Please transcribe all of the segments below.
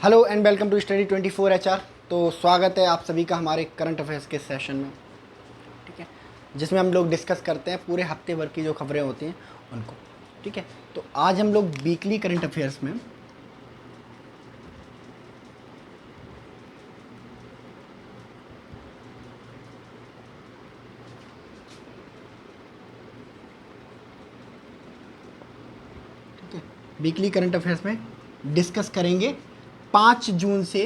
Hello and welcome to study 24 HR. तो स्वागत है आप सभी का हमारे करंट अफेयर्स के सेशन में। ठीक है, जिसमें हम लोग डिस्कस करते हैं पूरे हफ्ते भर की जो खबरें होती हैं उनको। ठीक है, तो आज हम लोग वीकली करंट अफेयर्स में ठीक है वीकली करंट अफेयर्स में डिस्कस करेंगे 5 जून से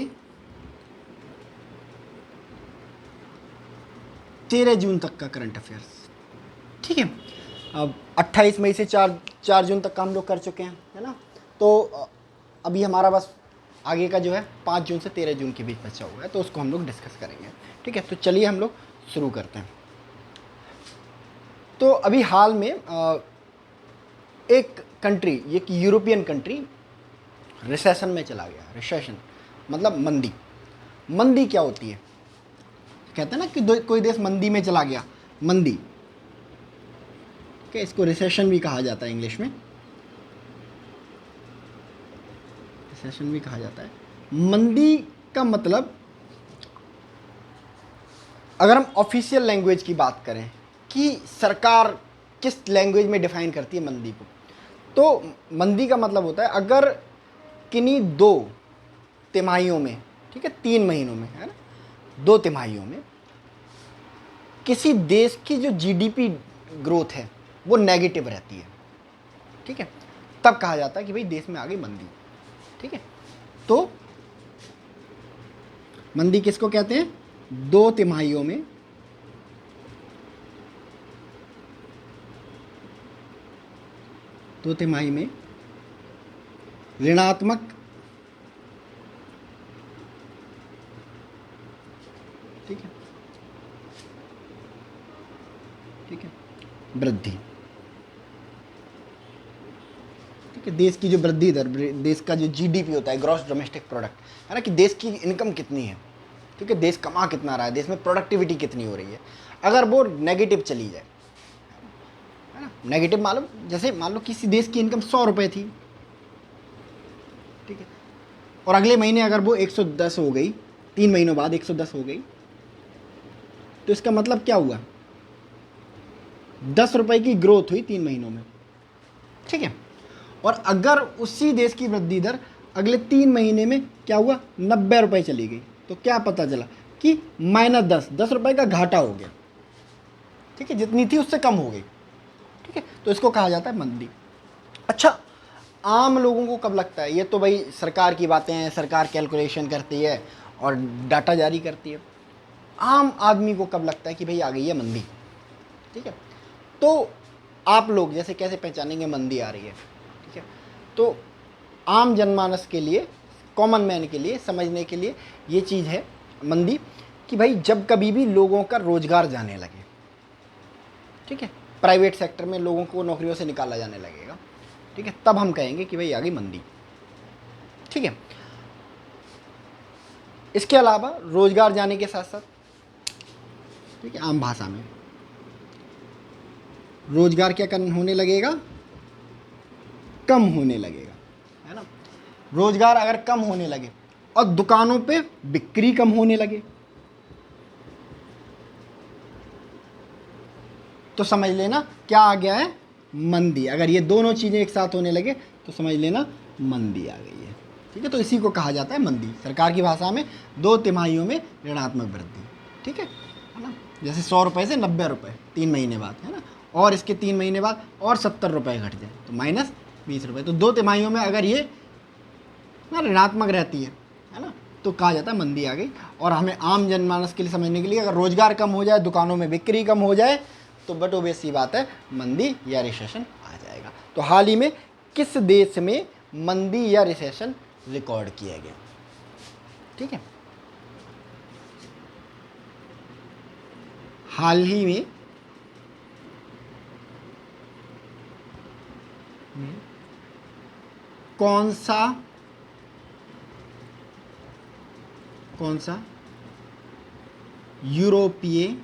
13 जून तक का करंट अफेयर्स। ठीक है, अब 28 मई से 4 जून तक का हम लोग कर चुके हैं, है ना। तो अभी हमारा बस आगे का जो है 5 जून से 13 जून के बीच बचा हुआ है, तो उसको हम लोग डिस्कस करेंगे। ठीक है, तो चलिए हम लोग शुरू करते हैं। तो अभी हाल में एक कंट्री, एक यूरोपियन कंट्री रिसेशन में चला गया। रिसेशन मतलब मंदी। मंदी क्या होती है? कहते हैं ना कि कोई देश मंदी में चला गया, मंदी। इसको रिसेशन भी कहा जाता है, इंग्लिश में रिसेशन भी कहा जाता है। मंदी का मतलब, अगर हम ऑफिशियल लैंग्वेज की बात करें कि सरकार किस लैंग्वेज में डिफाइन करती है मंदी को, तो मंदी का मतलब होता है अगर किन्हीं 2 तिमाहियों में, ठीक है 3 महीनों में, है ना, 2 तिमाहियों में किसी देश की जो जीडीपी ग्रोथ है वो नेगेटिव रहती है। ठीक है, तब कहा जाता है कि भाई देश में आ गई मंदी। ठीक है, तो मंदी किसको कहते हैं? 2 तिमाहियों में 2 तिमाही में ऋणात्मक, ठीक है, ठीक है, वृद्धि। ठीक है, देश की जो वृद्धि दर, देश का जो जीडीपी होता है, ग्रॉस डोमेस्टिक प्रोडक्ट, है ना, कि देश की इनकम कितनी है, ठीक है, देश कमा कितना रहा है, देश में प्रोडक्टिविटी कितनी हो रही है, अगर वो नेगेटिव चली जाए, है ना, नेगेटिव मालूम, जैसे मान लो किसी देश की इनकम 100 रुपये थी, ठीक है, और अगले महीने अगर वो 110 हो गई, 3 महीनों बाद 110 हो गई, तो इसका मतलब क्या हुआ? 10 रुपए की ग्रोथ हुई 3 महीनों में। ठीक है, और अगर उसी देश की वृद्धि दर अगले 3 महीने में क्या हुआ, 90 रुपए चली गई, तो क्या पता चला कि -10 रुपए का घाटा हो गया। ठीक है, जितनी थी उससे कम हो गई। ठीक है, तो इसको कहा जाता है मंदी। अच्छा, आम लोगों को कब लगता है? ये तो भाई सरकार की बातें हैं, सरकार कैलकुलेशन करती है और डाटा जारी करती है। आम आदमी को कब लगता है कि भाई आ गई है मंदी? ठीक है, तो आप लोग जैसे कैसे पहचानेंगे मंदी आ रही है? ठीक है, तो आम जनमानस के लिए, कॉमन मैन के लिए समझने के लिए ये चीज़ है मंदी, कि भाई जब कभी भी लोगों का रोजगार जाने लगे, ठीक है, प्राइवेट सेक्टर में लोगों को नौकरियों से निकाला जाने लगेगा, ठीक है, तब हम कहेंगे कि भाई आ गई मंदी। ठीक है, इसके अलावा रोजगार जाने के साथ साथ, ठीक है, आम भाषा में रोजगार क्या होने लगेगा? कम होने लगेगा, है ना। रोजगार अगर कम होने लगे और दुकानों पे बिक्री कम होने लगे, तो समझ लेना क्या आ गया है? मंदी। अगर ये दोनों चीज़ें एक साथ होने लगे तो समझ लेना मंदी आ गई है। ठीक है, तो इसी को कहा जाता है मंदी, सरकार की भाषा में 2 तिमाहियों में ऋणात्मक वृद्धि। ठीक है ना, जैसे 100 रुपये से 90 रुपये 3 महीने बाद, है ना, और इसके 3 महीने बाद और 70 रुपये घट जाए तो -20 रुपये। तो 2 तिमाहियों में अगर ये ना ऋणात्मक रहती है ना, तो कहा जाता है मंदी आ गई। और हमें आम जनमानस के लिए समझने के लिए, अगर रोजगार कम हो जाए, दुकानों में बिक्री कम हो जाए, तो बट ओबियस सी बात है मंदी या रिसेशन आ जाएगा। तो हाल ही में किस देश में मंदी या रिसेशन रिकॉर्ड किया गया? ठीक है, हाल ही में कौन सा यूरोपीय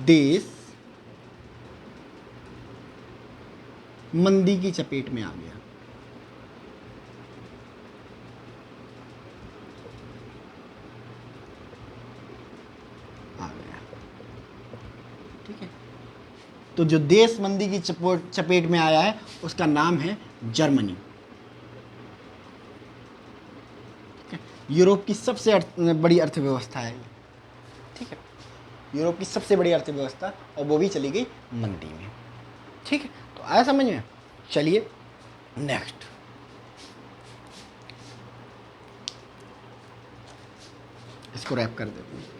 देश मंदी की चपेट में आ गया? तो जो देश मंदी की चपेट में आया है उसका नाम है जर्मनी। यूरोप की सबसे बड़ी अर्थव्यवस्था है, ठीक है, यूरोप की सबसे बड़ी अर्थव्यवस्था, और वो भी चली गई मंदी में। ठीक है, तो आया समझ में। चलिए नेक्स्ट, इसको रैप कर देते हैं।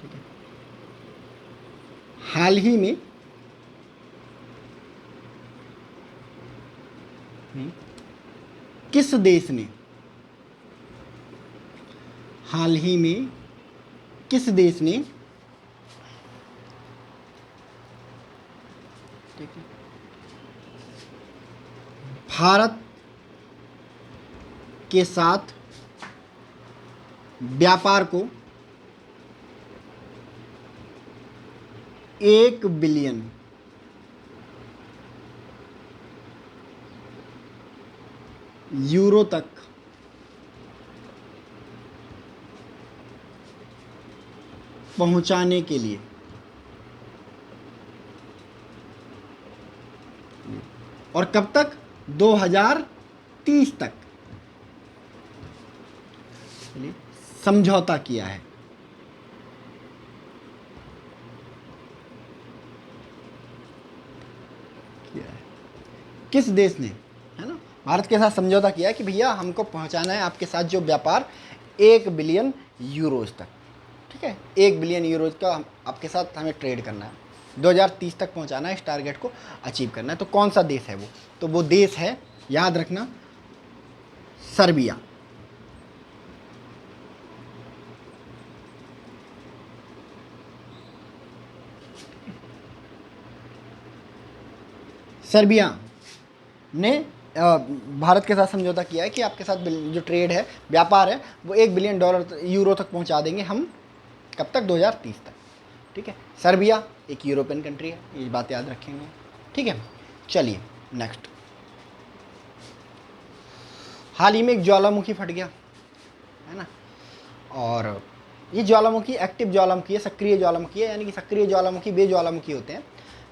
ठीक है, हाल ही में किस देश ने, हाल ही में किस देश ने, ठीक है, भारत के साथ व्यापार को 1 बिलियन यूरो तक पहुंचाने के लिए और कब तक, 2030 तक समझौता किया है। किस देश ने, है ना, भारत के साथ समझौता किया है कि भैया हमको पहुंचाना है आपके साथ जो व्यापार 1 बिलियन यूरोज तक। ठीक है, 1 बिलियन यूरोज का आपके साथ हमें ट्रेड करना है, 2030 तक पहुंचाना है, इस टारगेट को अचीव करना है। तो कौन सा देश है वो, तो वो देश है, याद रखना, सर्बिया। सर्बिया ने भारत के साथ समझौता किया है कि आपके साथ जो ट्रेड है, व्यापार है, वो 1 बिलियन डॉलर यूरो तक पहुंचा देंगे हम, कब तक, 2030 तक। ठीक है, सर्बिया एक यूरोपियन कंट्री है, ये बात याद रखेंगे। ठीक है, चलिए नेक्स्ट, हाल ही में एक ज्वालामुखी फट गया, है ना, और ये ज्वालामुखी एक्टिव ज्वालामुखी है, सक्रिय ज्वालामुखी है, यानी कि सक्रिय ज्वालामुखी वे ज्वालामुखी होते हैं,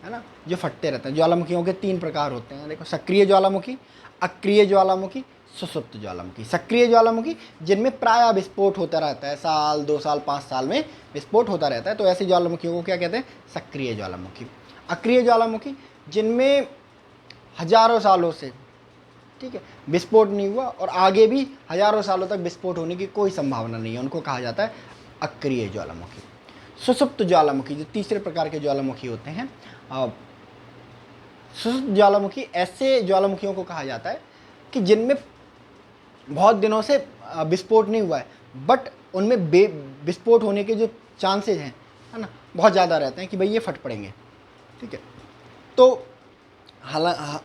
है ना, जो फटते रहते हैं। ज्वालामुखियों के 3 प्रकार होते हैं, देखो, सक्रिय ज्वालामुखी, अक्रिय ज्वालामुखी, सुसुप्त ज्वालामुखी। सक्रिय ज्वालामुखी जिनमें प्रायः विस्फोट होता रहता है, साल 2 साल 5 साल में विस्फोट होता रहता है, तो ऐसी ज्वालामुखियों को क्या कहते हैं, सक्रिय ज्वालामुखी। अक्रिय ज्वालामुखी जिनमें हजारों सालों से, ठीक है, विस्फोट नहीं हुआ और आगे भी हजारों सालों तक विस्फोट होने की कोई संभावना नहीं है, उनको कहा जाता है अक्रिय ज्वालामुखी। सुसुप्त ज्वालामुखी जो तीसरे प्रकार के ज्वालामुखी होते हैं, सुसुप्त ज्वालामुखी ऐसे ज्वालामुखियों को कहा जाता है कि जिनमें बहुत दिनों से विस्फोट नहीं हुआ है, बट उनमें विस्फोट होने के जो चांसेज हैं, है ना, बहुत ज़्यादा रहते हैं कि भाई ये फट पड़ेंगे। ठीक है, तो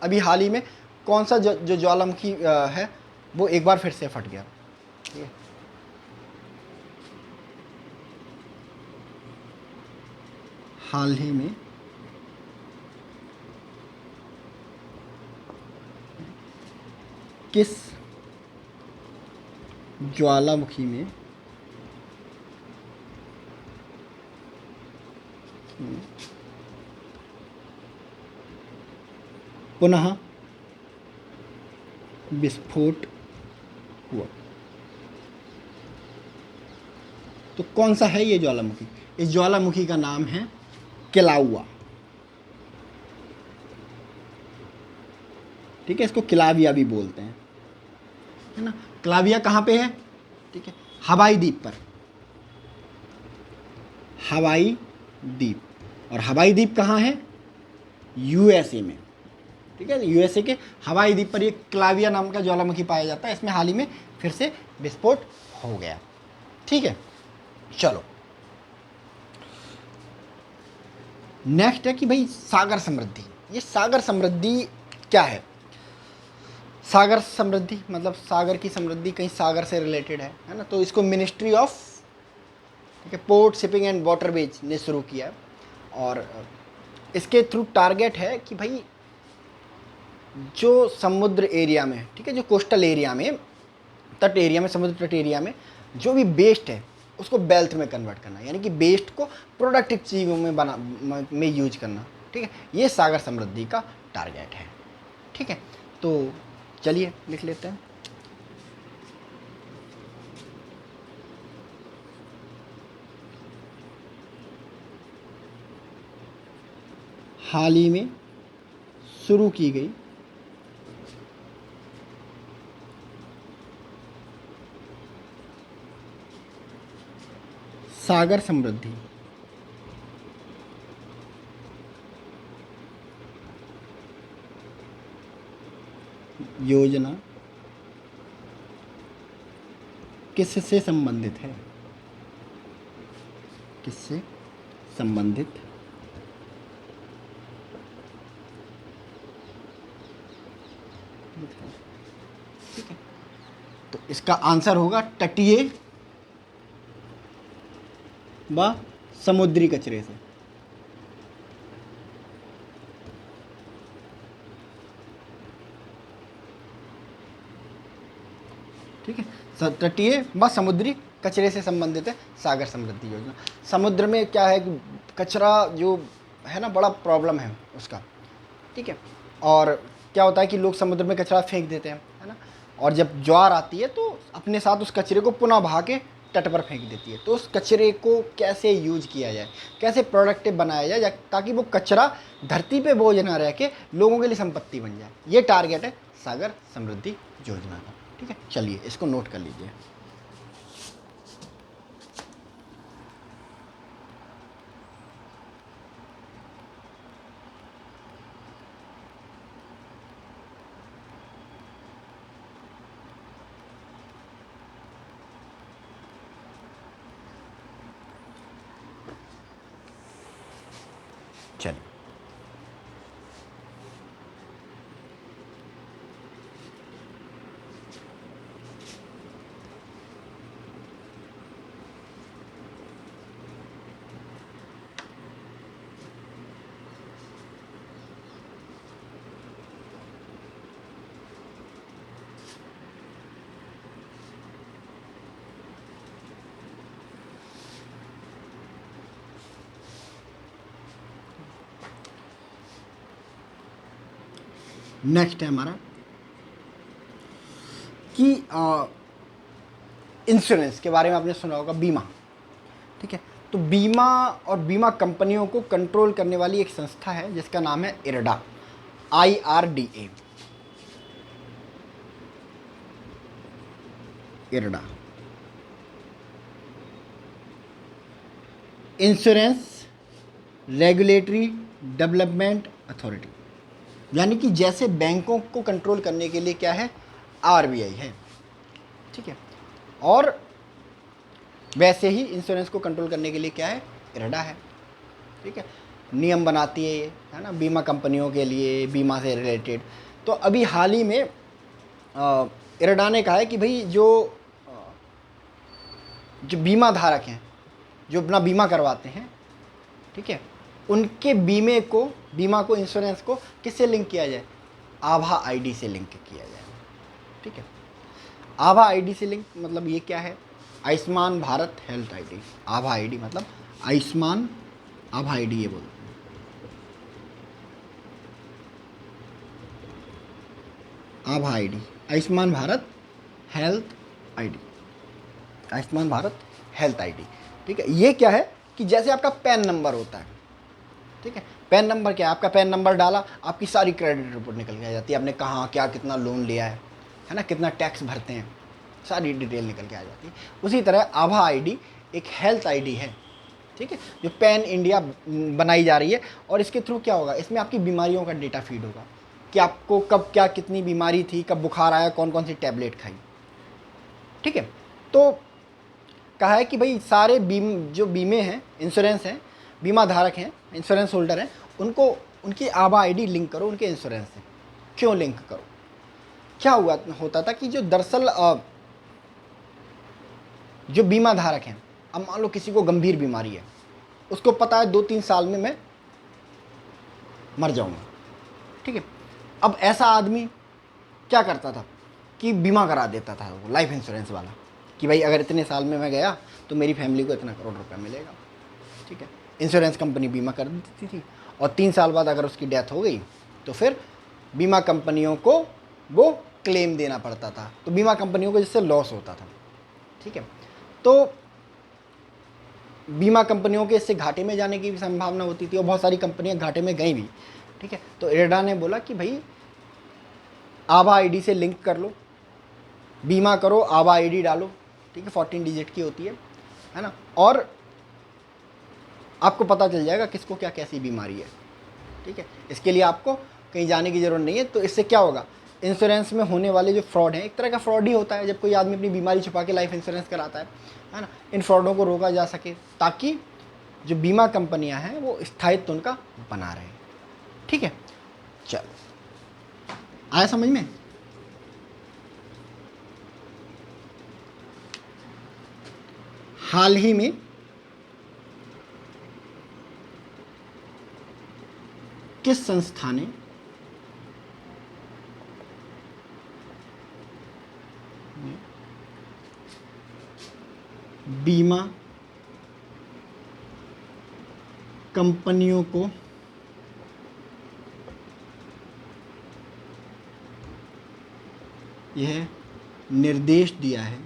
अभी हाल ही में कौन सा जो ज्वालामुखी है वो एक बार फिर से फट गया। ठीक है, हाल ही में किस ज्वालामुखी में पुनः विस्फोट हुआ? तो कौन सा है ये ज्वालामुखी? इस ज्वालामुखी का नाम है किलाउआ। ठीक है, इसको किलाविया भी बोलते हैं, है ना। किलाविया कहाँ पे है? ठीक है, हवाई द्वीप पर, हवाई द्वीप। और हवाई द्वीप कहाँ है? यूएसए में। ठीक है, यूएसए के हवाई द्वीप पर ये किलाविया नाम का ज्वालामुखी पाया जाता है। इसमें हाल ही में फिर से विस्फोट हो गया। ठीक है, चलो नेक्स्ट है कि भाई सागर समृद्धि। ये सागर समृद्धि क्या है? सागर समृद्धि मतलब सागर की समृद्धि कहीं सागर से रिलेटेड है ना। तो इसको मिनिस्ट्री ऑफ, ठीक है, पोर्ट शिपिंग एंड वाटरवेज ने शुरू किया है, और इसके थ्रू टारगेट है कि भाई जो समुद्र एरिया में, ठीक है, जो कोस्टल एरिया में तट एरिया में, समुद्र तट एरिया में जो भी वेस्ट है उसको वेल्थ में कन्वर्ट करना, यानी कि वेस्ट को प्रोडक्टिव चीज़ों में यूज करना। ठीक है, ये सागर समृद्धि का टारगेट है। ठीक है, तो चलिए लिख लेते हैं। हाल ही में शुरू की गई सागर समृद्धि योजना किससे संबंधित है? किससे संबंधित है? ठीक है, तो इसका आंसर होगा तटीय व समुद्री कचरे से। ठीक है, तटीय व समुद्री कचरे से संबंधित है सागर समृद्धि योजना। समुद्र में क्या है कि कचरा जो है ना, बड़ा प्रॉब्लम है उसका। ठीक है, और क्या होता है कि लोग समुद्र में कचरा फेंक देते हैं, है ना, और जब ज्वार आती है तो अपने साथ उस कचरे को पुनः बहा के तट पर फेंक देती है। तो उस कचरे को कैसे यूज किया जाए, कैसे प्रोडक्टिव बनाया जाए ताकि वो कचरा धरती पे बोझ ना रह के लोगों के लिए संपत्ति बन जाए, ये टारगेट है सागर समृद्धि योजना का। ठीक है, चलिए इसको नोट कर लीजिए। चलिए, नेक्स्ट है हमारा कि इंश्योरेंस के बारे में आपने सुना होगा, बीमा। ठीक है, तो बीमा और बीमा कंपनियों को कंट्रोल करने वाली एक संस्था है जिसका नाम है IRDA, IRDA, IRDA, insurance regulatory development authority. यानी कि जैसे बैंकों को कंट्रोल करने के लिए क्या है, RBI है। ठीक है, और वैसे ही इंश्योरेंस को कंट्रोल करने के लिए क्या है, IRDA है। ठीक है, नियम बनाती है ये, है ना, बीमा कंपनियों के लिए, बीमा से रिलेटेड। तो अभी हाल ही में IRDA ने कहा है कि भाई जो बीमा धारक हैं, जो अपना बीमा करवाते हैं, ठीक है, उनके बीमा को इंश्योरेंस को किससे लिंक किया जाए, आभा ID से लिंक किया जाए। ठीक है, आभा ID से लिंक मतलब ये क्या है, आयुष्मान भारत हेल्थ ID। आभा ID मतलब आयुष्मान, आभा ID ये बोलते हैं। आभा ID Ayushman Bharat health ID, Ayushman Bharat health ID। ठीक है, ये क्या है कि जैसे आपका पैन नंबर होता है। ठीक है, पैन नंबर क्या है, आपका पैन नंबर डाला, आपकी सारी क्रेडिट रिपोर्ट निकल के आ जाती है, आपने कहाँ क्या कितना लोन लिया है ना, कितना टैक्स भरते हैं, सारी डिटेल निकल के आ जाती है। उसी तरह आभा ID एक हेल्थ ID है। ठीक है, जो पैन इंडिया बनाई जा रही है, और इसके थ्रू क्या होगा, इसमें आपकी बीमारियों का डेटा फीड होगा कि आपको कब क्या कितनी बीमारी थी, कब बुखार आया, कौन कौन सी टैबलेट खाई। ठीक है, तो कहा है कि भाई सारे जो बीमे हैं, इंश्योरेंस हैं, बीमा धारक हैं, इंश्योरेंस होल्डर हैं, उनको उनकी आभा ID लिंक करो उनके इंश्योरेंस से। क्यों लिंक करो, क्या होता था कि जो दरअसल जो बीमा धारक हैं, अब मान लो किसी को गंभीर बीमारी है, उसको पता है 2-3 साल में मैं मर जाऊंगा। ठीक है, अब ऐसा आदमी क्या करता था, कि बीमा करा देता था वो लाइफ इंश्योरेंस वाला, कि भाई अगर इतने साल में मैं गया तो मेरी फैमिली को इतना करोड़ रुपया मिलेगा। ठीक है, इंश्योरेंस कंपनी बीमा कर देती थी, और 3 साल बाद अगर उसकी डेथ हो गई तो फिर बीमा कंपनियों को वो क्लेम देना पड़ता था, तो बीमा कंपनियों को जिससे लॉस होता था। ठीक है, तो बीमा कंपनियों के इससे घाटे में जाने की भी संभावना होती थी, और बहुत सारी कंपनियां घाटे में गई भी। ठीक है, तो इरडा ने बोला कि भाई आभा आईडी से लिंक कर लो, बीमा करो, आभा आईडी डालो। ठीक है, 14 डिजिट की होती है ना, और आपको पता चल जाएगा किसको क्या कैसी बीमारी है। ठीक है, इसके लिए आपको कहीं जाने की ज़रूरत नहीं है। तो इससे क्या होगा, इंश्योरेंस में होने वाले जो फ्रॉड हैं, एक तरह का फ्रॉड ही होता है जब कोई आदमी अपनी बीमारी छुपा के लाइफ इंश्योरेंस कराता है ना, इन फ्रॉडों को रोका जा सके, ताकि जो बीमा कंपनियां हैं वो स्थायित्व उनका बना रहे। ठीक है, चलो आया समझ में। हाल ही में किस संस्था ने बीमा कंपनियों को यह निर्देश दिया है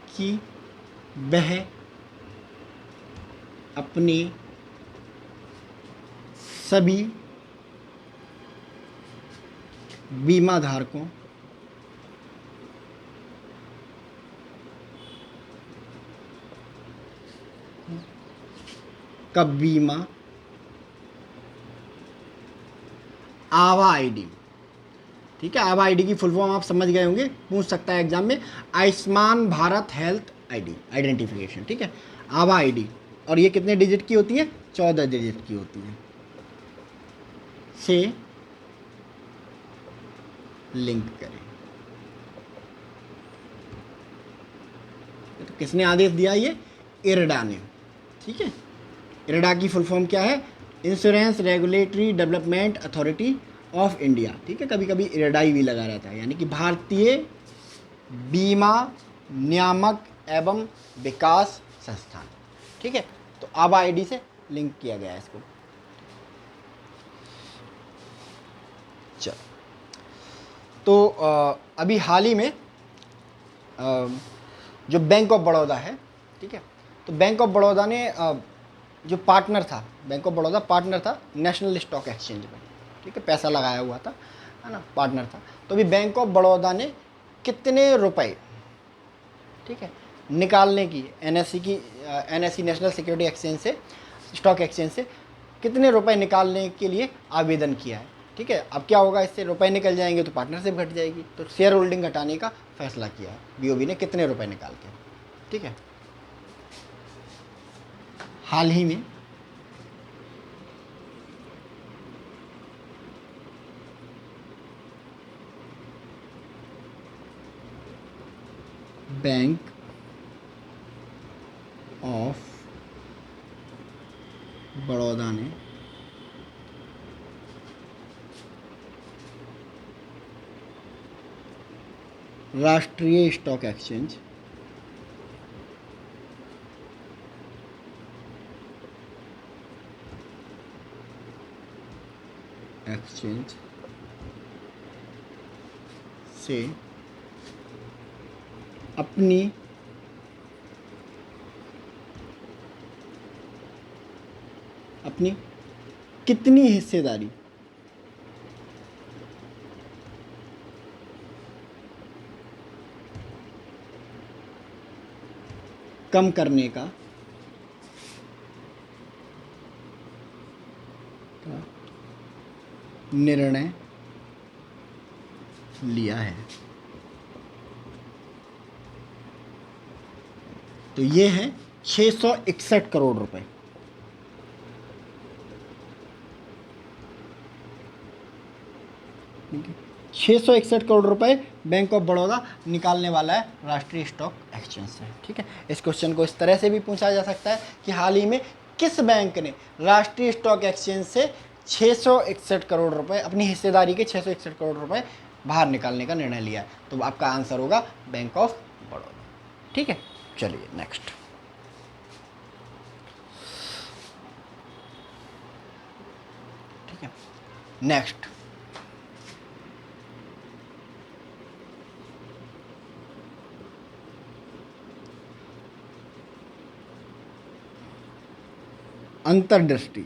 कि वह अपने सभी बीमा धारकों का बीमा आभा आईडी, ठीक है, आभा आईडी की फुल फॉर्म आप समझ गए होंगे, पूछ सकता है एग्जाम में, Ayushman Bharat health ID, identification. ठीक है, आभा आईडी, और ये कितने डिजिट की होती है, 14 डिजिट की होती है, से लिंक करें। तो किसने आदेश दिया, ये इरडा ने। ठीक है, इरडा की फुल फॉर्म क्या है, insurance regulatory development authority of India. ठीक है, कभी कभी इरडाई भी लगा रहता है, यानी कि भारतीय बीमा नियामक एवं विकास संस्थान। ठीक है, तो आभा आईडी से लिंक किया गया है इसको। चलो, तो अभी हाल ही में जो बैंक ऑफ बड़ौदा है, ठीक है, तो बैंक ऑफ बड़ौदा ने जो पार्टनर था, बैंक ऑफ बड़ौदा पार्टनर था नेशनल स्टॉक एक्सचेंज में। ठीक है, पैसा लगाया हुआ था, है ना, पार्टनर था। तो अभी बैंक ऑफ बड़ौदा ने कितने रुपए, ठीक है, निकालने की एनएससी नेशनल सिक्योरिटी एक्सचेंज से, स्टॉक एक्सचेंज से कितने रुपए निकालने के लिए आवेदन किया है। ठीक है, अब क्या होगा, इससे रुपए निकल जाएंगे तो पार्टनरशिप घट जाएगी, तो शेयर होल्डिंग घटाने का फैसला किया है बीओबी ने, कितने रुपए निकाल के। ठीक है, हाल ही में बैंक ऑफ बड़ौदा ने राष्ट्रीय स्टॉक एक्सचेंज से अपनी कितनी हिस्सेदारी कम करने का निर्णय लिया है। तो ये है 661 करोड़ रुपए। 661 करोड़ रुपए बैंक ऑफ बड़ौदा निकालने वाला है राष्ट्रीय स्टॉक एक्सचेंज से। ठीक है, इस क्वेश्चन को इस तरह से भी पूछा जा सकता है कि हाल ही में किस बैंक ने राष्ट्रीय स्टॉक एक्सचेंज से 661 करोड़ रुपए, अपनी हिस्सेदारी के 661 करोड़ रुपए बाहर निकालने का निर्णय लिया है? तो आपका आंसर होगा बैंक ऑफ बड़ौदा। ठीक है, चलिए नेक्स्ट। ठीक है, नेक्स्ट। अंतर्दृष्टि।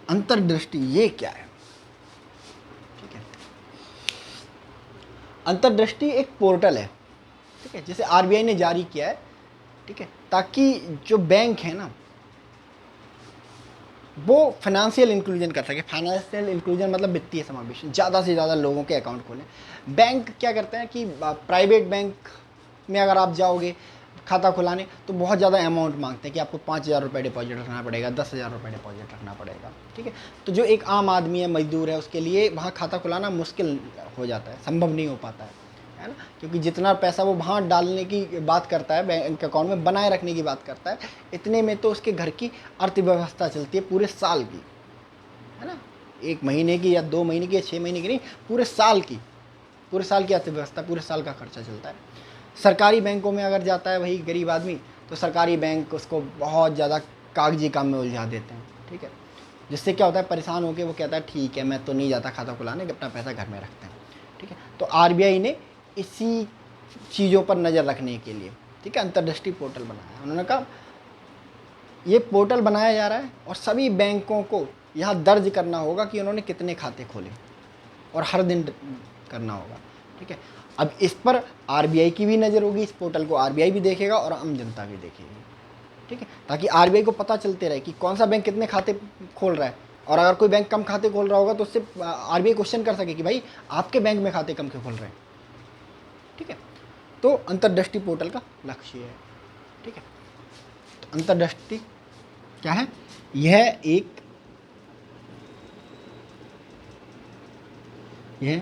अंतर्दृष्टि ये क्या है? ठीक है, अंतर्दृष्टि एक पोर्टल है, ठीक है, जिसे आरबीआई ने जारी किया है, ठीक है, ताकि जो बैंक है ना वो फाइनेंशियल इंक्लूजन कर सके। फाइनेंशियल इंक्लूजन मतलब वित्तीय समावेशन, ज़्यादा से ज़्यादा लोगों के अकाउंट खोलें। बैंक क्या करते हैं कि प्राइवेट बैंक में अगर आप जाओगे खाता खुलाने तो बहुत ज़्यादा अमाउंट मांगते हैं कि आपको 5,000 रुपये डिपॉजिट रखना पड़ेगा, 10,000 रुपये डिपॉजिट रखना पड़ेगा। ठीक है, तो जो एक आम आदमी है, मजदूर है, उसके लिए वहाँ खाता खुलाना मुश्किल हो जाता है, संभव नहीं हो पाता है ना, क्योंकि जितना पैसा वो वहाँ डालने की बात करता है, बैंक अकाउंट में बनाए रखने की बात करता है, इतने में तो उसके घर की अर्थव्यवस्था चलती है पूरे साल की, है ना, 1 महीने की या 2 महीने की या 6 महीने की नहीं, पूरे साल की अर्थव्यवस्था, पूरे साल का खर्चा चलता है। सरकारी बैंकों में अगर जाता है वही गरीब आदमी, तो सरकारी बैंक उसको बहुत ज़्यादा कागजी काम में उलझा देते हैं। ठीक है, जिससे क्या होता है, परेशान होकर वो कहता है ठीक है मैं तो नहीं जाता खाता खुलाने, अपना पैसा घर में रखते हैं। ठीक है, तो आरबीआई ने इसी चीज़ों पर नज़र रखने के लिए, ठीक है, अंतर्दृष्टि पोर्टल बनाया। उन्होंने कहा ये पोर्टल बनाया जा रहा है और सभी बैंकों को यहाँ दर्ज करना होगा कि उन्होंने कितने खाते खोले, और हर दिन करना होगा। ठीक है, अब इस पर आरबीआई की भी नज़र होगी, इस पोर्टल को आरबीआई भी देखेगा और आम जनता भी देखेगी। ठीक है, ताकि आरबीआई को पता चलते रहे कि कौन सा बैंक कितने खाते खोल रहा है, और अगर कोई बैंक कम खाते खोल रहा होगा तो उससे आरबीआई क्वेश्चन कर सके कि भाई आपके बैंक में खाते कम क्यों खोल रहे हैं। ठीक है, तो अंतर्दृष्टि पोर्टल का लक्ष्य है। ठीक है, तो अंतर्दृष्टि क्या है? यह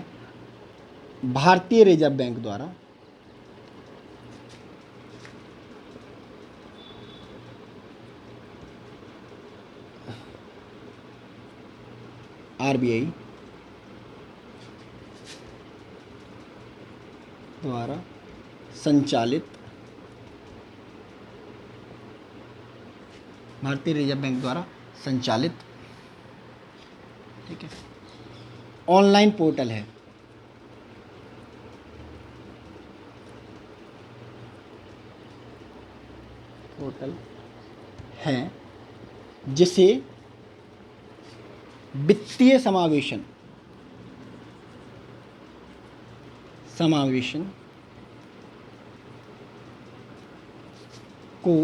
भारतीय रिजर्व बैंक द्वारा आरबीआई द्वारा संचालित, भारतीय रिजर्व बैंक द्वारा संचालित, ठीक है, ऑनलाइन पोर्टल है। जिसे वित्तीय समावेशन को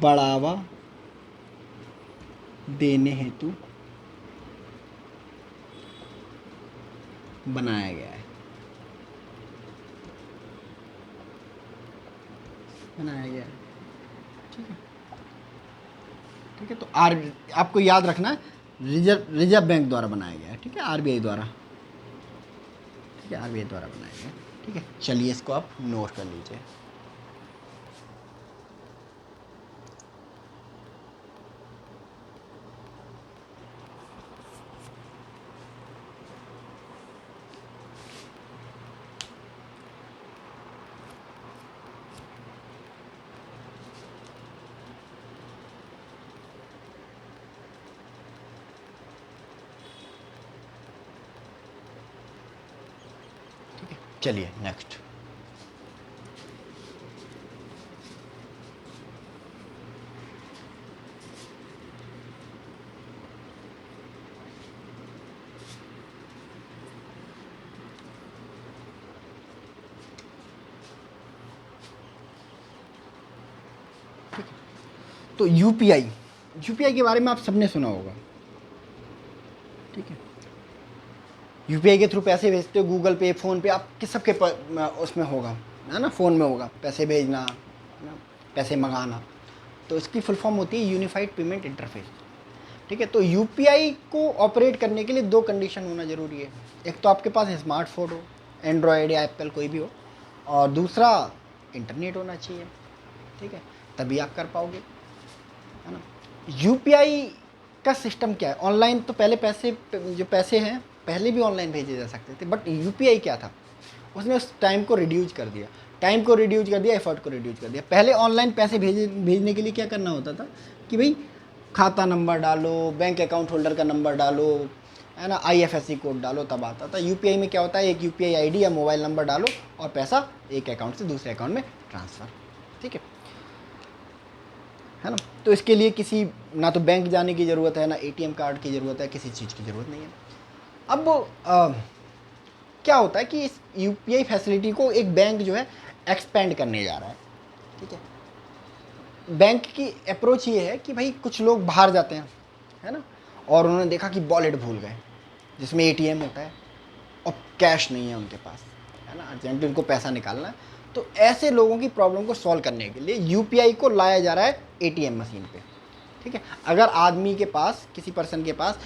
बढ़ावा देने हेतु बनाया गया है। ठीक है, ठीक है, तो आपको याद रखना है रिजर्व बैंक द्वारा बनाया गया है। ठीक है, आरबीआई द्वारा, ठीक है, आरबीआई द्वारा बनाया गया। ठीक है, चलिए इसको आप नोट कर लीजिए। चलिए नेक्स्ट। तो यूपीआई के बारे में आप सबने सुना होगा। ठीक है, यूपीआई के थ्रू पैसे भेजते हो, गूगल पे, फ़ोन पे, आप किस सबके उसमें होगा, है ना, फ़ोन में होगा पैसे भेजना, है ना, पैसे मंगाना। तो इसकी फुल फॉर्म होती है यूनिफाइड पेमेंट इंटरफेस। ठीक है, तो यूपीआई को ऑपरेट करने के लिए 2 कंडीशन होना ज़रूरी है। एक तो आपके पास स्मार्टफोन हो, एंड्रॉयड या एप्पल कोई भी हो, और दूसरा इंटरनेट होना चाहिए। ठीक है, तभी आप कर पाओगे, है ना। यूपीआई का सिस्टम क्या है, ऑनलाइन तो पहले जो पैसे हैं पहले भी ऑनलाइन भेजे जा सकते थे, बट यूपीआई क्या था, उसने उस टाइम को रिड्यूज कर दिया, एफर्ट को रिड्यूज कर दिया। पहले ऑनलाइन पैसे भेजने के लिए क्या करना होता था कि भाई खाता नंबर डालो, बैंक अकाउंट होल्डर का नंबर डालो, है ना, आईएफएससी कोड डालो, तब आता था। यूपीआई में क्या होता है, एक यूपीआई आईडी या मोबाइल नंबर डालो और पैसा एक अकाउंट से दूसरे अकाउंट में ट्रांसफ़र, ठीक है ना। तो इसके लिए किसी ना तो बैंक जाने की ज़रूरत है, ना एटीएम कार्ड की ज़रूरत है, किसी चीज़ की ज़रूरत नहीं है। अब क्या होता है कि इस यूपीआई फैसिलिटी को एक बैंक जो है एक्सपेंड करने जा रहा है, ठीक है। बैंक की अप्रोच ये है कि भाई कुछ लोग बाहर जाते हैं, है ना, और उन्होंने देखा कि वॉलेट भूल गए जिसमें एटीएम होता है और कैश नहीं है उनके पास, है ना, अर्जेंटली उनको पैसा निकालना है। तो ऐसे लोगों की प्रॉब्लम को सॉल्व करने के लिए यूपीआई को लाया जा रहा है एटीएम मशीन पे, ठीक है। अगर आदमी के पास, किसी पर्सन के पास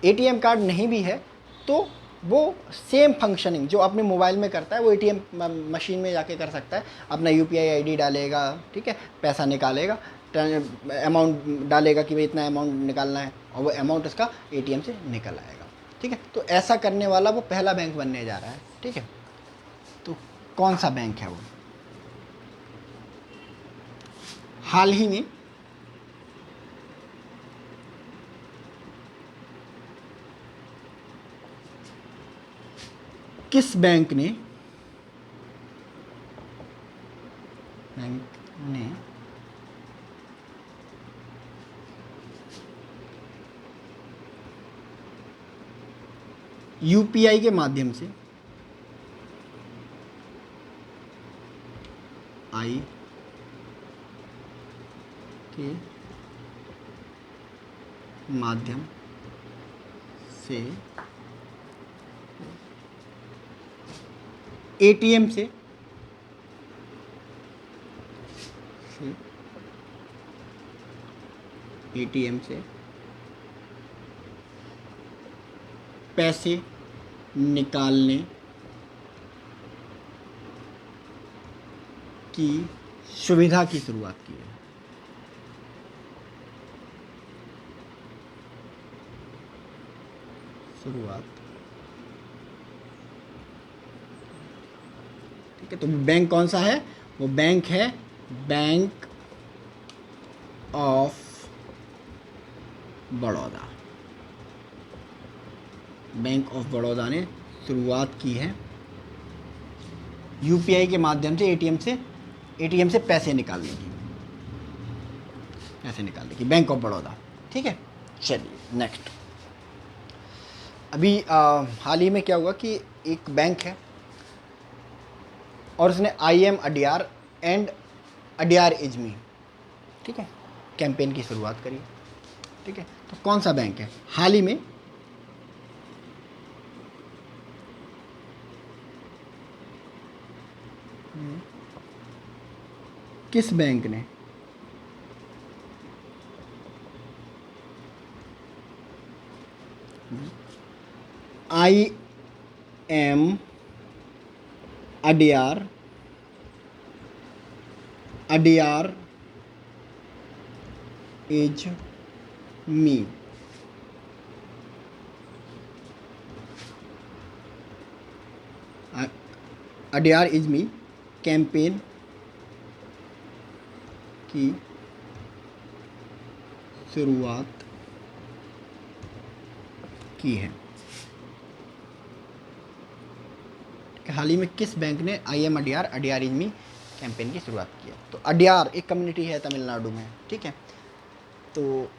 एटीएम कार्ड नहीं भी है तो वो सेम फंक्शनिंग जो अपने मोबाइल में करता है वो एटीएम मशीन में जाके कर सकता है। अपना यूपीआई आईडी डालेगा, ठीक है, पैसा निकालेगा, अमाउंट डालेगा कि भाई इतना अमाउंट निकालना है और वो अमाउंट उसका एटीएम से निकल आएगा, ठीक है। तो ऐसा करने वाला वो पहला बैंक बनने जा रहा है, ठीक है। तो कौन सा बैंक है वो? हाल ही में किस बैंक ने यूपीआई के माध्यम से आई के माध्यम से एटीएम से पैसे निकालने की सुविधा की शुरुआत की है। ठीक है। तो बैंक कौन सा है? वो बैंक है bank of Baroda. Bank of Baroda ने शुरुआत की है यूपीआई के माध्यम से एटीएम से पैसे निकालने की, बैंक ऑफ बड़ौदा, ठीक है। चलिए नेक्स्ट। अभी हाल ही में क्या हुआ कि एक बैंक है और उसने I am Adyar and Adyar is me, ठीक है, कैंपेन की शुरुआत करी, ठीक है। तो कौन सा बैंक है? हाल ही में किस बैंक ने I am Adyar is me Adyar is me campaign की शुरुआत की है। हाल ही में किस बैंक ने I am Adyar is me campaign की शुरुआत की है? तो अडियार एक कम्युनिटी है तमिलनाडु में, ठीक है। तो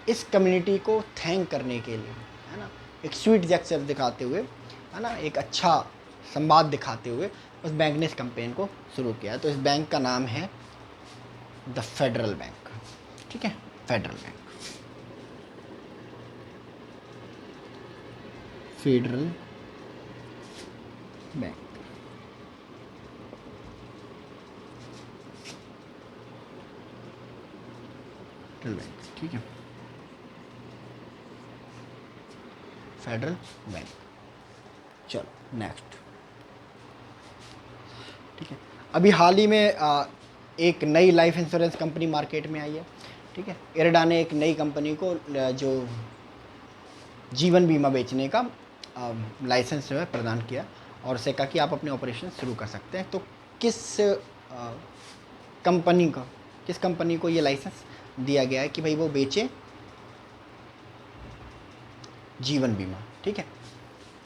इस कम्युनिटी को थैंक करने के लिए, है ना, एक स्वीट जेस्चर दिखाते हुए, है ना, एक अच्छा संवाद दिखाते हुए उस बैंक ने इस कैंपेन को शुरू किया। तो इस बैंक का नाम है द फेडरल बैंक, ठीक है, फेडरल बैंक। फेडरल बैंक, ठीक है, फेडरल बैंक। चलो नेक्स्ट, ठीक है। अभी हाल ही में एक नई लाइफ इंश्योरेंस कंपनी मार्केट में आई है, ठीक है। इरडा ने एक नई कंपनी को जो जीवन बीमा बेचने का लाइसेंस जो है प्रदान किया और उसे कहा कि आप अपने ऑपरेशन शुरू कर सकते हैं। तो कंपनी का किस कंपनी को ये लाइसेंस दिया गया है कि भाई वो बेचे जीवन बीमा, ठीक है।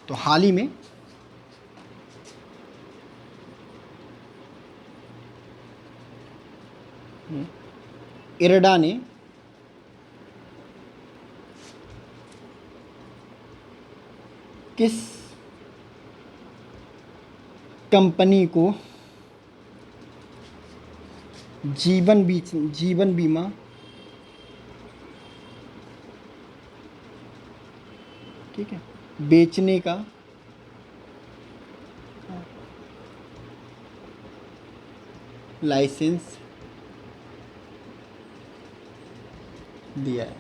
तो हाल ही में इरडा ने किस कंपनी को जीवन बीमा ठीक है बेचने का लाइसेंस दिया है,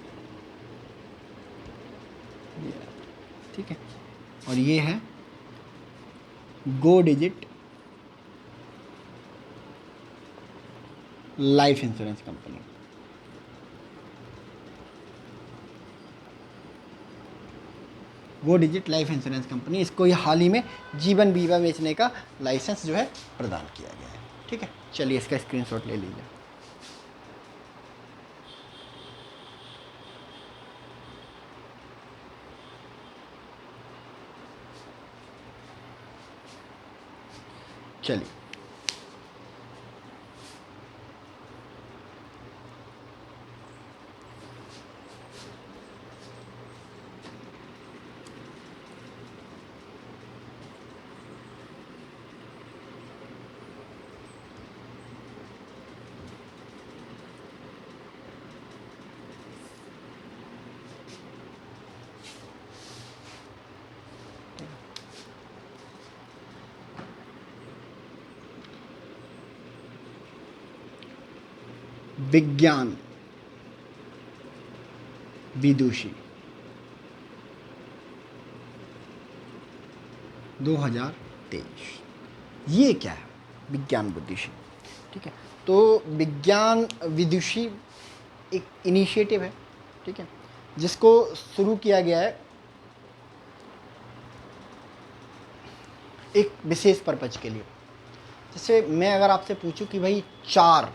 ठीक है। और ये है गो डिजिट लाइफ इंश्योरेंस कंपनी। गो डिजिट लाइफ इंश्योरेंस कंपनी, इसको ये हाल ही में जीवन बीमा बेचने का लाइसेंस जो है प्रदान किया गया है, ठीक है। चलिए इसका स्क्रीनशॉट ले लीजिए। चलिए विज्ञान विदुषी 2023, ये क्या है विज्ञान विदुषी, ठीक है। तो विज्ञान विदुषी एक इनिशिएटिव है, ठीक है, जिसको शुरू किया गया है एक विशेष पर्पज के लिए। जैसे मैं अगर आपसे पूछूं कि भाई 4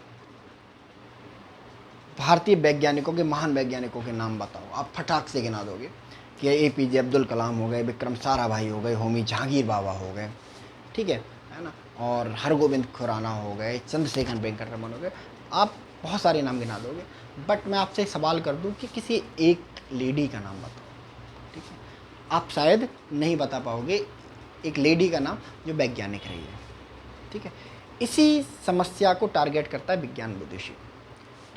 भारतीय वैज्ञानिकों के, महान वैज्ञानिकों के नाम बताओ, आप फटाक से गिना दोगे कि APJ अब्दुल कलाम हो गए, विक्रम साराभाई हो गए, होमी जहांगीर बाबा हो गए, ठीक है ना, और हरगोविंद खुराना हो गए, चंद्रशेखर वेंकट रमन हो गए, आप बहुत सारे नाम गिना दोगे। बट मैं आपसे एक सवाल कर दूं कि किसी एक लेडी का नाम बताओ, ठीक है। आप शायद नहीं बता पाओगे एक लेडी का नाम जो वैज्ञानिक रही है, ठीक है। इसी समस्या को टारगेट करता है विज्ञान विदुषी,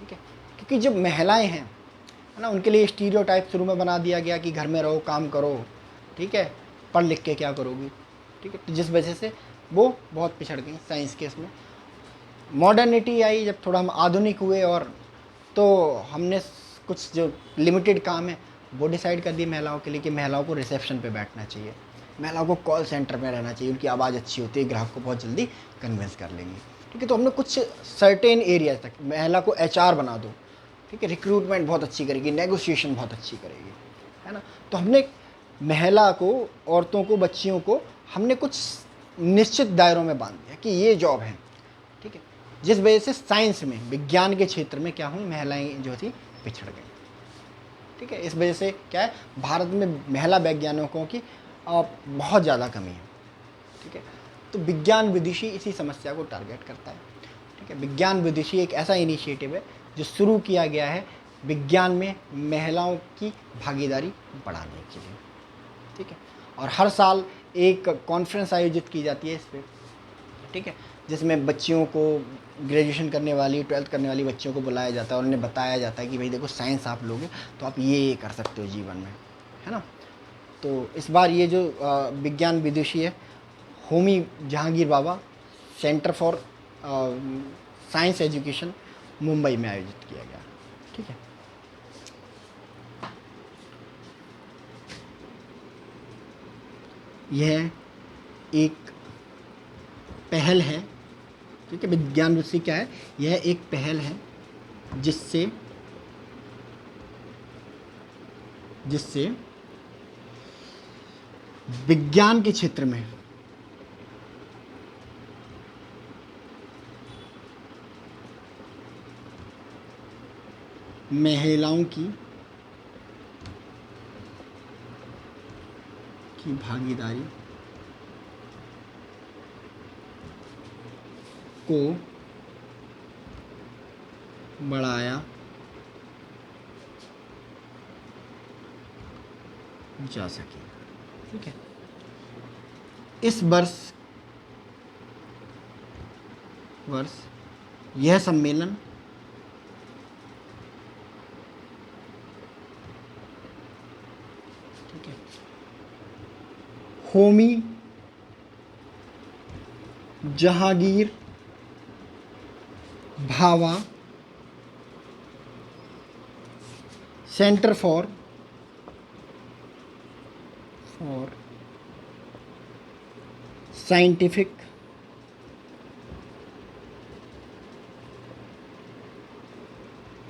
ठीक है। क्योंकि जो महिलाएं हैं, है ना, उनके लिए स्टीरियोटाइप शुरू में बना दिया गया कि घर में रहो, काम करो, ठीक है, पढ़ लिख के क्या करोगी, ठीक है। तो जिस वजह से वो बहुत पिछड़ गई साइंस के इसमें। मॉडर्निटी आई, जब थोड़ा हम आधुनिक हुए, और तो हमने कुछ जो लिमिटेड काम है वो डिसाइड कर दिए महिलाओं के लिए कि महिलाओं को रिसेप्शन पे बैठना चाहिए, महिलाओं को कॉल सेंटर में रहना चाहिए, उनकी आवाज़ अच्छी होती है, ग्राहक को बहुत जल्दी कन्विंस कर लेंगी, ठीक है। तो हमने कुछ सर्टेन एरियाज तक, महिला को HR बना दो, ठीक है, रिक्रूटमेंट बहुत अच्छी करेगी, नेगोशिएशन बहुत अच्छी करेगी, है ना। तो हमने महिला को, औरतों को, बच्चियों को हमने कुछ निश्चित दायरों में बांध दिया कि ये जॉब है, ठीक है। जिस वजह से साइंस में, विज्ञान के क्षेत्र में क्या हुई, महिलाएं जो थी पिछड़ गई, ठीक है। इस वजह से क्या है, भारत में महिला वैज्ञानिकों की बहुत ज़्यादा कमी है, ठीक है। तो विज्ञान विदुषी इसी समस्या को टारगेट करता है, ठीक है। विज्ञान विदुषी एक ऐसा इनिशिएटिव है जो शुरू किया गया है विज्ञान में महिलाओं की भागीदारी बढ़ाने के लिए, ठीक है। और हर साल एक कॉन्फ्रेंस आयोजित की जाती है इस पर, ठीक है, जिसमें बच्चियों को, ग्रेजुएशन करने वाली, 12th करने वाली बच्चियों को बुलाया जाता है और उन्हें बताया जाता है कि भाई देखो साइंस आप लोगे तो आप ये कर सकते हो जीवन में, है ना। तो इस बार ये जो विज्ञान विदुषी है, Homi Jehangir Bhabha centre for science education Mumbai में आयोजित किया गया, ठीक है। यह एक पहल है ठीक है। विज्ञान रुचि क्या है? यह एक पहल है जिससे विज्ञान के क्षेत्र में महिलाओं की भागीदारी को बढ़ाया जा सके। ठीक है। इस वर्ष यह सम्मेलन ठीक है Homi Jahangir Bhabha centre for scientific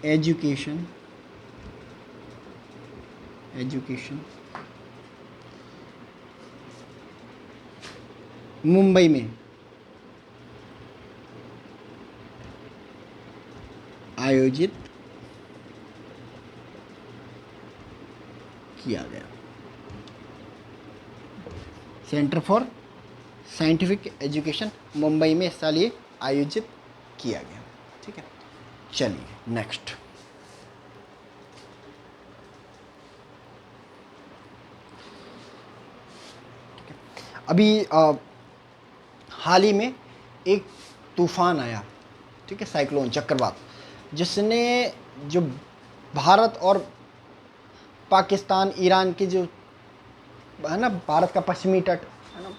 education Mumbai में आयोजित किया गया। Centre for scientific education Mumbai में इस साल ये आयोजित किया गया। ठीक है। चलिए नेक्स्ट। अभी हाल ही में एक तूफान आया, ठीक है, साइक्लोन, चक्रवात, जिसने जो भारत और पाकिस्तान, ईरान के जो है ना, भारत का पश्चिमी तट है ना,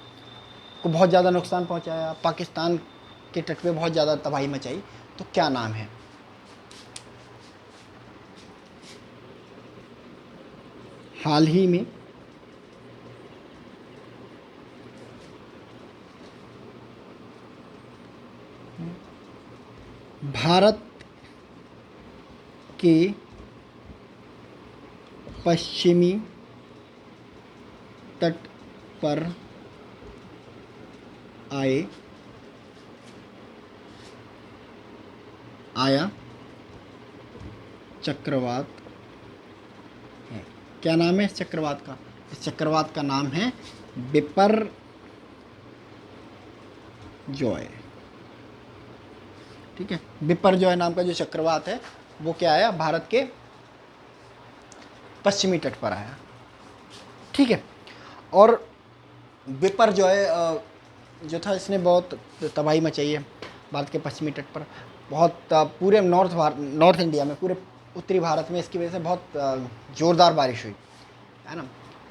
को बहुत ज़्यादा नुकसान पहुंचाया, पाकिस्तान के तट पे बहुत ज़्यादा तबाही मचाई। तो क्या नाम है? हाल ही में भारत के पश्चिमी तट पर आया चक्रवात है। क्या नाम है इस चक्रवात का? इस चक्रवात का नाम है बिपरजॉय। ठीक है। बिपरजॉय नाम का जो चक्रवात है वो क्या आया? भारत के पश्चिमी तट पर आया। ठीक है। और बिपरजॉय जो था, इसने बहुत तबाही मचाई है भारत के पश्चिमी तट पर। बहुत पूरे नॉर्थ इंडिया में, पूरे उत्तरी भारत में इसकी वजह से बहुत ज़ोरदार बारिश हुई है ना।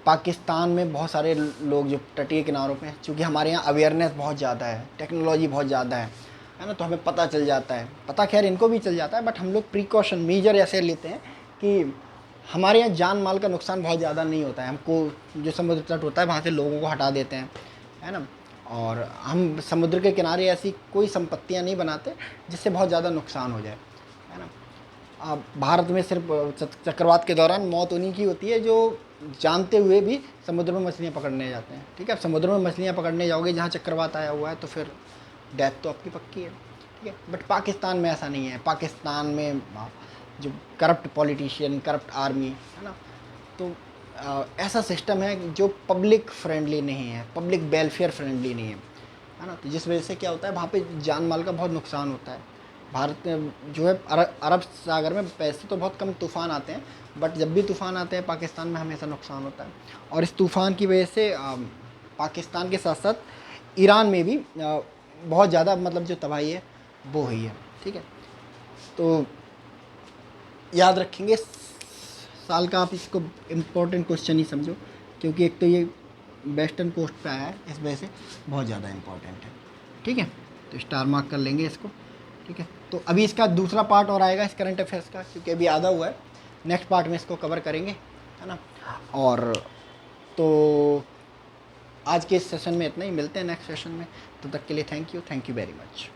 पाकिस्तान में बहुत सारे लोग जो तटीय किनारों पे हैं, चूँकि हमारे यहाँ अवेयरनेस बहुत ज़्यादा है, टेक्नोलॉजी बहुत ज़्यादा है ना, तो हमें पता चल जाता है। पता खैर इनको भी चल जाता है, बट हम लोग प्रिकॉशन मेजर ऐसे लेते हैं कि हमारे यहाँ जान माल का नुकसान बहुत ज़्यादा नहीं होता है। हमको जो समुद्र तट होता है वहाँ से लोगों को हटा देते हैं, है ना, और हम समुद्र के किनारे ऐसी कोई संपत्तियाँ नहीं बनाते जिससे बहुत ज़्यादा नुकसान हो जाए, है ना। अब भारत में सिर्फ चक्रवात के दौरान मौत उन्हीं की होती है जो जानते हुए भी समुद्र में मछलियाँ पकड़ने जाते हैं। ठीक है। अब समुद्र में मछलियाँ पकड़ने जाओगे जहाँ चक्रवात आया हुआ है तो फिर डेथ तो आपकी पक्की है। ठीक है। बट पाकिस्तान में ऐसा नहीं है। पाकिस्तान में जो करप्ट पॉलिटिशियन, करप्ट आर्मी है ना, तो ऐसा सिस्टम है जो पब्लिक फ्रेंडली नहीं है, पब्लिक वेलफेयर फ्रेंडली नहीं है ना। तो जिस वजह से क्या होता है, वहाँ पे जान माल का बहुत नुकसान होता है। भारत में जो है अरब सागर में वैसे तो बहुत कम तूफ़ान आते हैं, बट जब भी तूफ़ान आते हैं पाकिस्तान में हमेशा नुकसान होता है। और इस तूफ़ान की वजह से पाकिस्तान के साथ साथ ईरान में भी बहुत ज़्यादा मतलब जो तबाही है वो हुई है। ठीक है। तो याद रखेंगे, साल का आप इसको इम्पोर्टेंट क्वेश्चन ही समझो, क्योंकि एक तो ये वेस्टर्न कोस्ट पे आया है, इस वजह से बहुत ज़्यादा इम्पोर्टेंट है। ठीक है। तो स्टार मार्क कर लेंगे इसको। ठीक है। तो अभी इसका दूसरा पार्ट और आएगा इस करंट अफेयर्स का, क्योंकि अभी आधा हुआ है। नेक्स्ट पार्ट में इसको कवर करेंगे, है ना। और तो आज के इस सेशन में इतना ही, मिलते हैं नेक्स्ट सेशन में। तब तक के लिए थैंक यू वेरी मच।